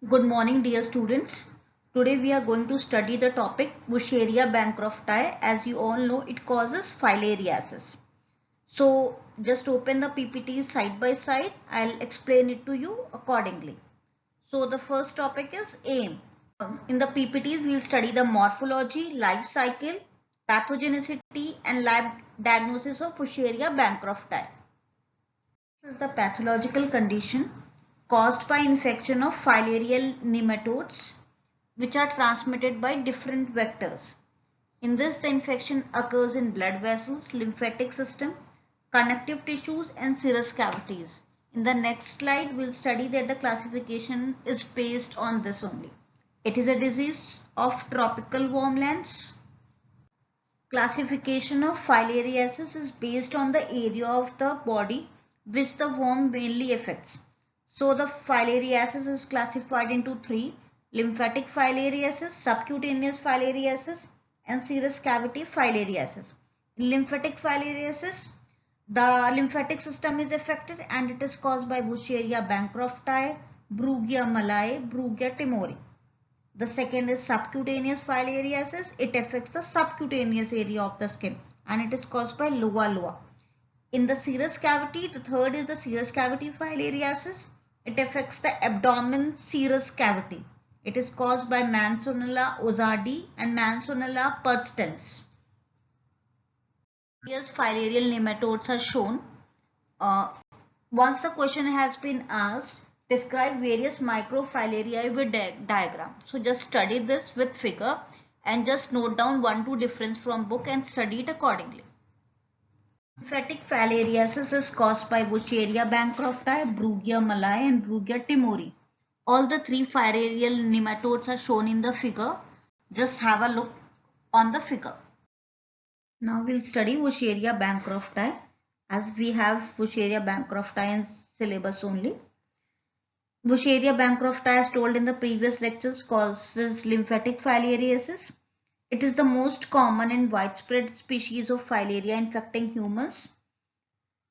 Good morning, dear students. Today we are going to study the topic Wuchereria bancrofti. As you all know, it causes filariasis. So just open the PPT side by side. I'll explain it to you accordingly. So the first topic is aim. In the PPTs, we'll study the morphology, life cycle, pathogenicity, and lab diagnosis of Wuchereria bancrofti. This is the pathological condition caused by infection of filarial nematodes which are transmitted by different vectors. In this, the infection occurs in blood vessels, lymphatic system, connective tissues and serous cavities. In the next slide, we'll study that the classification is based on this only. It is a disease of tropical wormlands. Classification of filariasis is based on the area of the body which the worm mainly affects. So the filariasis is classified into three: lymphatic filariasis, subcutaneous filariasis and serous cavity filariasis. In lymphatic filariasis, the lymphatic system is affected and it is caused by Wuchereria bancrofti, Brugia malayi, Brugia timori. The second is subcutaneous filariasis. It affects the subcutaneous area of the skin and it is caused by Loa loa. In the serous cavity, the third is the serous cavity filariasis. It affects the abdomen serous cavity. It is caused by Manzanella ozardi and Manzanella persistens. Various filarial nematodes are shown. Once the question has been asked, describe various microfilaria with diagram. So just study this with figure and just note down 1-2 difference from book and study it accordingly. Lymphatic filariasis is caused by Wuchereria bancrofti, Brugia malayi and Brugia timori. All the three filarial nematodes are shown in the figure. Just have a look on the figure. Now we'll study Wuchereria bancrofti, as we have Wuchereria bancrofti in syllabus only. Wuchereria bancrofti, as told in the previous lectures, causes lymphatic filariasis. It is the most common and widespread species of filaria infecting humans.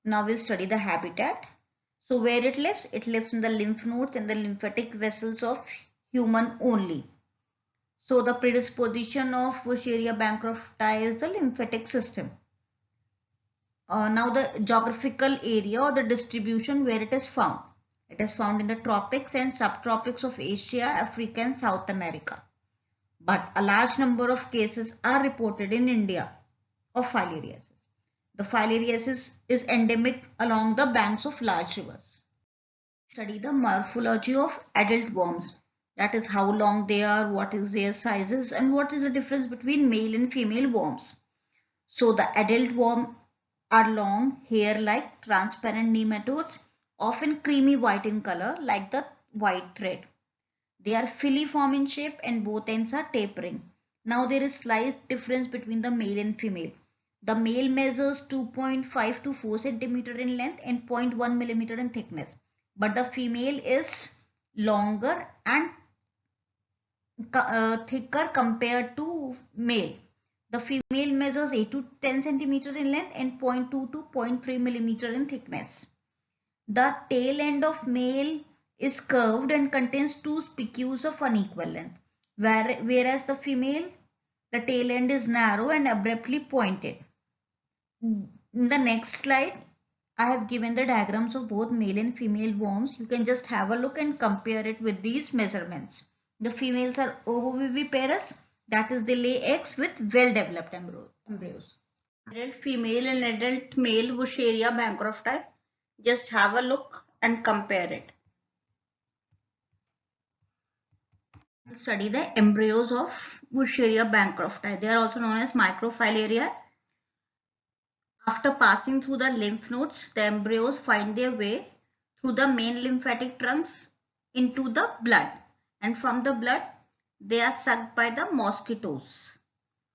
Now we'll study the habitat. So where it lives in the lymph nodes and the lymphatic vessels of human only. So the predisposition of Wuchereria bancrofti is the lymphatic system. Now the geographical area or the distribution where it is found. It is found in the tropics and subtropics of Asia, Africa and South America. But a large number of cases are reported in India of filariasis. The filariasis is endemic along the banks of large rivers. Study the morphology of adult worms. That is how long they are, what is their sizes and what is the difference between male and female worms. So the adult worm are long, hair-like, transparent nematodes, often creamy white in color like the white thread. They are filiform in shape and both ends are tapering. Now there is slight difference between the male and female. The male measures 2.5 to 4 cm in length and 0.1 mm in thickness. But the female is longer and thicker compared to male. The female measures 8 to 10 cm in length and 0.2 to 0.3 mm in thickness. The tail end of male is curved and contains two spicules of unequal length, whereas the female, the tail end is narrow and abruptly pointed. In the next slide, I have given the diagrams of both male and female worms. You can just have a look and compare it with these measurements. The females are ovoviviparous, that is they lay eggs with well-developed embryos. Adult female and adult male Wuchereria bancrofti. Just have a look and compare it. We'll study the embryos of Wuchereria bancrofti. They are also known as microfilaria. After passing through the lymph nodes, the embryos find their way through the main lymphatic trunks into the blood, and from the blood they are sucked by the mosquitoes,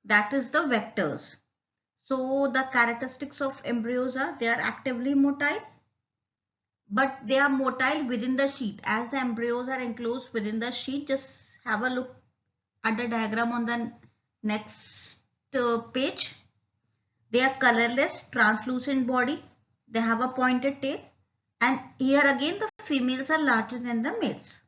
that is the vectors. So the characteristics of embryos are they are actively motile, but they are motile within the sheath. As the embryos are enclosed within the sheath, just have a look at the diagram on the next page. They are colorless, translucent body. They have a pointed tail. And here again the females are larger than the males.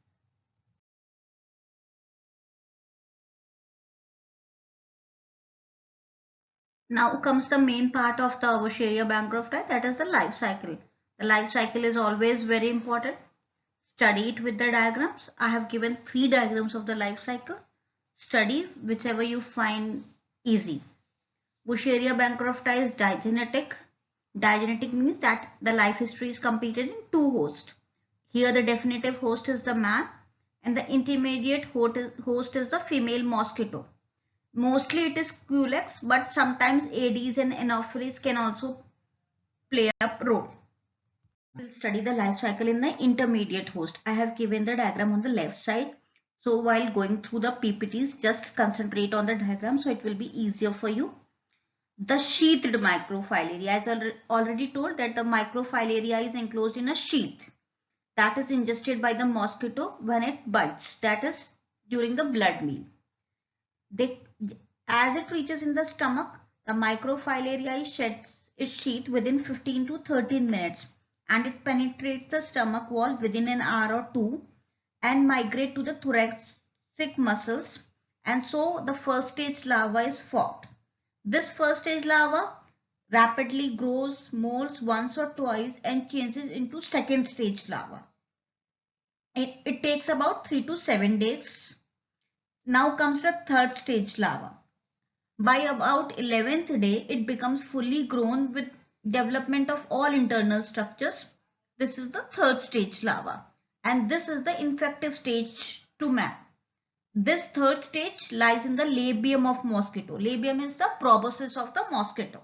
Now comes the main part of the Wuchereria bancrofti, that is the life cycle. The life cycle is always very important. Study it with the diagrams. I have given 3 diagrams of the life cycle. Study whichever you find easy. Wuchereria bancrofti is digenetic. Digenetic means that the life history is completed in 2 hosts. Here the definitive host is the man and the intermediate host is the female mosquito. Mostly it is Culex, but sometimes Aedes and Anopheles can also play a role. We'll study the life cycle in the intermediate host. I have given the diagram on the left side. So while going through the PPTs, just concentrate on the diagram so it will be easier for you. The sheathed microfilaria, as I already told that the microfilaria is enclosed in a sheath that is ingested by the mosquito when it bites, that is during the blood meal. As it reaches in the stomach, the microfilaria sheds its sheath within 15 to 13 minutes and it penetrates the stomach wall within an hour or two and migrate to the thoracic muscles, and so the first stage larva is formed. This first stage larva rapidly grows, molts once or twice and changes into second stage larva. It takes about 3 to 7 days. Now comes the third stage larva. By about 11th day, it becomes fully grown with development of all internal structures. This is the third stage larva and this is the infective stage to man. This third stage lies in the labium of mosquito. Labium is the proboscis of the mosquito.